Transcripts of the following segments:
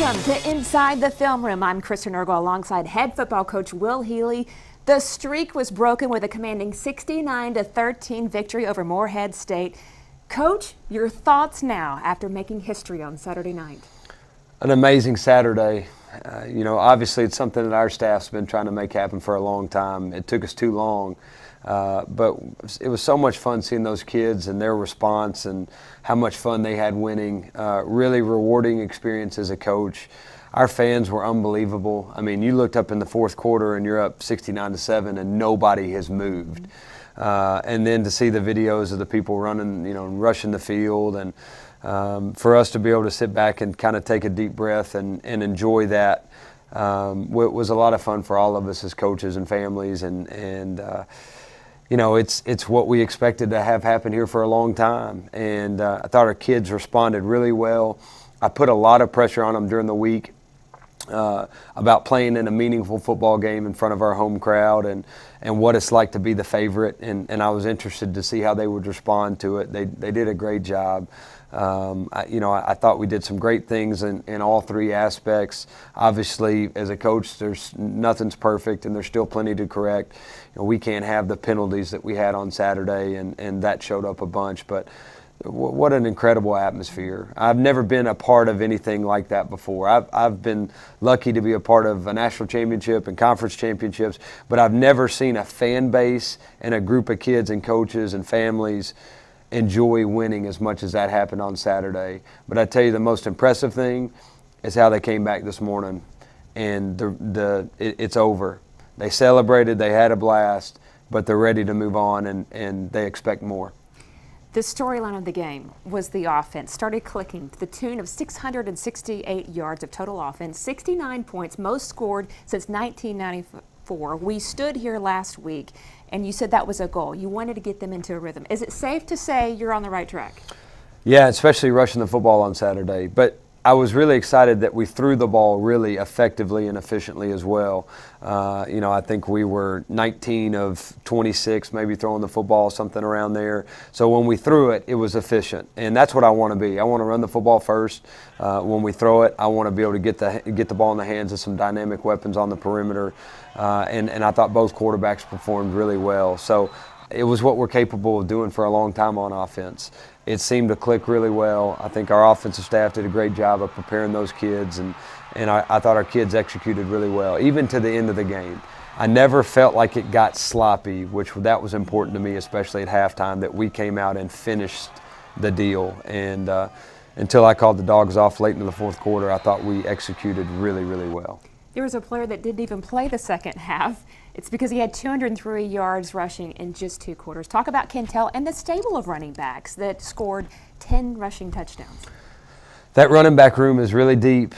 Welcome to Inside the Film Room. I'm Kristen Ergo alongside head football coach Will Healy. The streak was broken with a commanding 69-13 victory over Morehead State. Coach, your thoughts now after making history on Saturday night? An amazing Saturday. Obviously it's something that our staff's been trying to make happen for a long time. It took us too long, but it was so much fun seeing those kids and their response and how much fun they had winning. Really rewarding experience as a coach. Our fans were unbelievable. I mean, you looked up in the fourth quarter and you're up 69-7 and nobody has moved. And then to see the videos of the people running, rushing the field, and for us to be able to sit back and kind of take a deep breath and enjoy that was a lot of fun for all of us as coaches and families. It's what we expected to have happen here for a long time. And I thought our kids responded really well. I put a lot of pressure on them during the week about playing in a meaningful football game in front of our home crowd and what it's like to be the favorite. And I was interested to see how they would respond to it. They did a great job. I thought we did some great things in all three aspects. Obviously, as a coach, nothing's perfect and there's still plenty to correct. We can't have the penalties that we had on Saturday, and that showed up a bunch. But what an incredible atmosphere. I've never been a part of anything like that before. I've been lucky to be a part of a national championship and conference championships, but I've never seen a fan base and a group of kids and coaches and families enjoy winning as much as that happened on Saturday. But I tell you, the most impressive thing is how they came back this morning, and it's over. They celebrated, they had a blast, but they're ready to move on, and they expect more. The storyline of the game was the offense started clicking to the tune of 668 yards of total offense, 69 points, most scored since 1994. We stood here last week, and you said that was a goal. You wanted to get them into a rhythm. Is it safe to say you're on the right track? Yeah, especially rushing the football on Saturday. But I was really excited that we threw the ball really effectively and efficiently as well. I think we were 19 of 26, maybe throwing the football, something around there. So when we threw it, it was efficient, and that's what I want to be. I want to run the football first. When we throw it, I want to be able to get the ball in the hands of some dynamic weapons on the perimeter, and I thought both quarterbacks performed really well. So it was what we're capable of doing for a long time on offense. It seemed to click really well. I think our offensive staff did a great job of preparing those kids, and I thought our kids executed really well, even to the end of the game. I never felt like it got sloppy, that was important to me, especially at halftime, that we came out and finished the deal. And until I called the dogs off late in the fourth quarter, I thought we executed really, really well. There was a player that didn't even play the second half. It's because he had 203 yards rushing in just 2 quarters. Talk about Kentel and the stable of running backs that scored 10 rushing touchdowns. That running back room is really deep.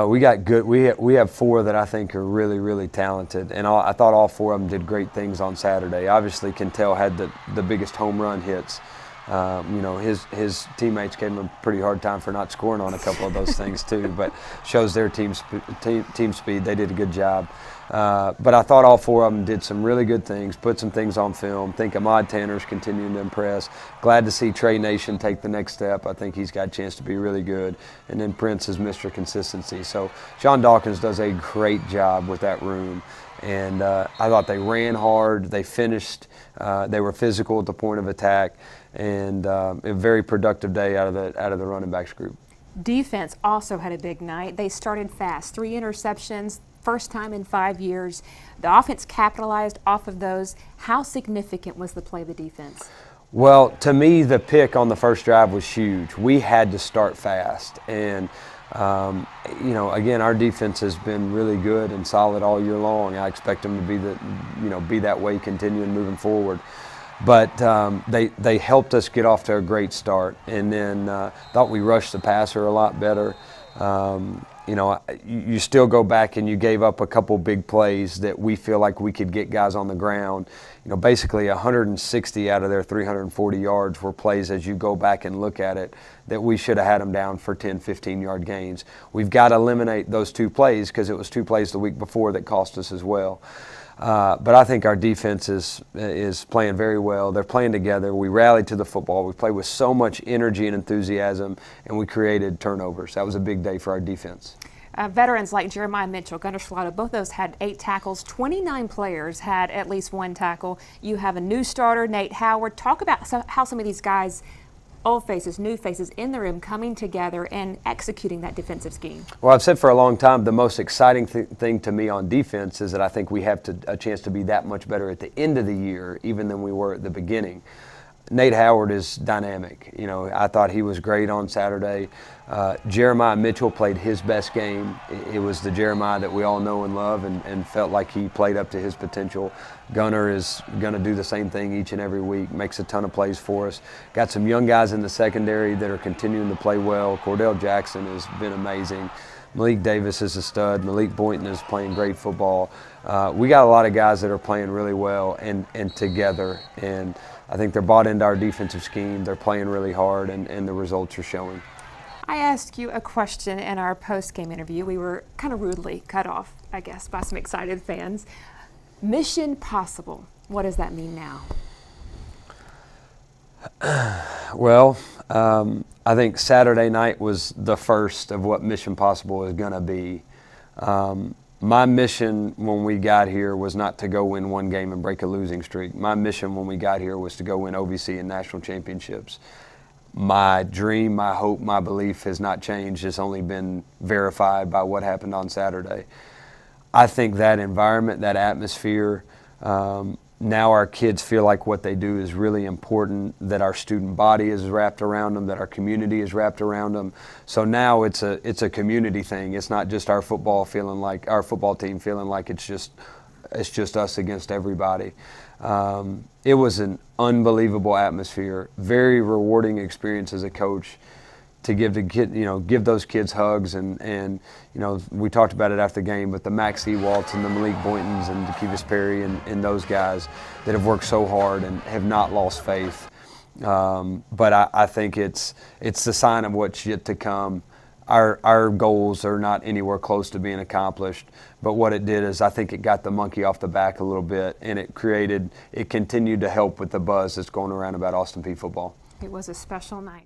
We got good. We have 4 that I think are really, really talented, and I thought all 4 of them did great things on Saturday. Obviously, Kentel had the biggest home run hits. His teammates gave him a pretty hard time for not scoring on a couple of those things too, but shows their team speed. They did a good job. But I thought all 4 of them did some really good things, put some things on film. Think Ahmad Tanner's continuing to impress. Glad to see Trey Nation take the next step. I think he's got a chance to be really good. And then Prince is Mr. Consistency. So Sean Dawkins does a great job with that room. And I thought they ran hard. They finished. They were physical at the point of attack. And a very productive day out of the running backs group. Defense also had a big night. They started fast, 3 interceptions, first time in 5 years. The offense capitalized off of those. How significant was the play of the defense? Well, to me, the pick on the first drive was huge. We had to start fast, and again, our defense has been really good and solid all year long. I expect them to be that way, continuing moving forward. But they helped us get off to a great start, and then thought we rushed the passer a lot better. You still go back and you gave up a couple big plays that we feel like we could get guys on the ground. Basically 160 out of their 340 yards were plays, as you go back and look at it, that we should have had them down for 10, 15-yard gains. We've got to eliminate those 2 plays because it was 2 plays the week before that cost us as well. But I think our defense is playing very well. They're playing together. We rallied to the football. We played with so much energy and enthusiasm, and we created turnovers. That was a big day for our defense. Veterans like Jeremiah Mitchell, Gunnar Schlotto, both those had 8 tackles. 29 players had at least 1 tackle. You have a new starter, Nate Howard. Talk about how some of these guys, old faces, new faces in the room, coming together and executing that defensive scheme. Well, I've said for a long time, the most exciting thing to me on defense is that I think we have a chance to be that much better at the end of the year, even than we were at the beginning. Nate Howard is dynamic. You know, I thought he was great on Saturday. Jeremiah Mitchell played his best game. It was the Jeremiah that we all know and love, and felt like he played up to his potential. Gunnar is going to do the same thing each and every week, makes a ton of plays for us. Got some young guys in the secondary that are continuing to play well. Cordell Jackson has been amazing. Malik Davis is a stud. Malik Boynton is playing great football. We got a lot of guys that are playing really well and together, and I think they're bought into our defensive scheme. They're playing really hard, and the results are showing. I asked you a question in our post-game interview. We were kind of rudely cut off, I guess, by some excited fans. Mission possible. What does that mean now? Well, I think Saturday night was the first of what Mission Possible is going to be. My mission when we got here was not to go win one game and break a losing streak. My mission when we got here was to go win OVC and national championships. My dream, my hope, my belief has not changed. It's only been verified by what happened on Saturday. I think that environment, that atmosphere, now our kids feel like what they do is really important, that our student body is wrapped around them, that our community is wrapped around them. So now it's a community thing. It's not just our football team feeling like it's just us against everybody. It was an unbelievable atmosphere, very rewarding experience as a coach to give those kids hugs, and we talked about it after the game, but the Max Ewalts and the Malik Boyntons and the Kevis Perry and those guys that have worked so hard and have not lost faith. But I think it's the sign of what's yet to come. Our goals are not anywhere close to being accomplished, but what it did is I think it got the monkey off the back a little bit, and it continued to help with the buzz that's going around about Austin Peay football. It was a special night.